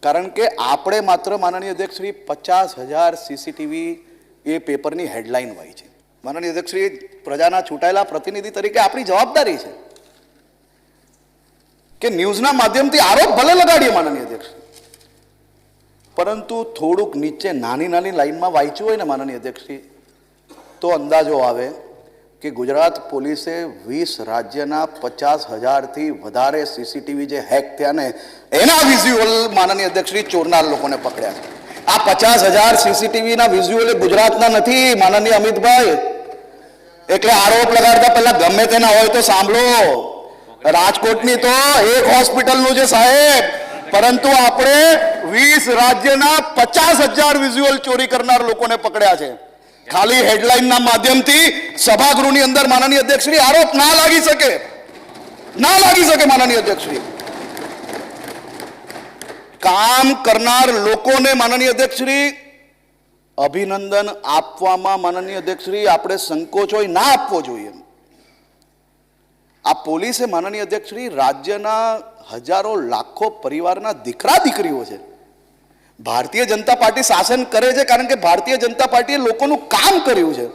કારણ કે આપણે માત્ર માનનીય અધ્યક્ષશ્રી 50,000 સીસીટીવી એ પેપરની હેડલાઇન હોય છે. માનનીય અધ્યક્ષશ્રી, પ્રજાના ચૂંટાયેલા પ્રતિનિધિ તરીકે આપણી જવાબદારી છે કે ન્યૂઝના માધ્યમથી આરોપ ભલે લગાડીએ માનનીય અધ્યક્ષ, પરંતુ થોડુંક નીચે નાની નાની લાઈનમાં વાંચ્યું હોય ને માનનીય અધ્યક્ષશ્રી, તો અંદાજો આવે કે ગુજરાત પોલીસે 20 રાજ્યના 50,000થી વધારે સીસીટીવી જે હેક થયા ને એના વિઝ્યુઅલ માનનીય અધ્યક્ષશ્રી ચોરનાર લોકોને પકડ્યા છે. આ 50,000 સીસીટીવીના વિઝ્યુઅલ ગુજરાતના નથી માનનીય અમિતભાઈ. એટલે આરોપ લગાડતા પહેલા ગમે તેના હોય તો સાંભળો. રાજકોટની તો એક હોસ્પિટલનું છે સાહેબ, પરંતુ આપણે 20 રાજ્યના 50,000 વિઝ્યુઅલ ચોરી કરનાર લોકોને પકડ્યા છે. ખાલી હેડલાઇનના માધ્યમથી સભાગૃહની અંદર માનનીય અધ્યક્ષશ્રી આરોપ ના લાગી શકે માનનીય અધ્યક્ષશ્રી. કામ કરનાર લોકોને માનનીય અધ્યક્ષશ્રી અભિનંદન આપવામાં માનનીય અધ્યક્ષશ્રી આપણે સંકોચ હોય ના આપવો જોઈએ. આ પોલીસે માનનીય અધ્યક્ષશ્રી રાજ્યના હજારો લાખો પરિવારના દીકરા દીકરીઓ છે. ભારતીય જનતા પાર્ટી શાસન કરે છે કારણ કે ભારતીય જનતા પાર્ટીએ લોકોનું કામ કર્યું છે.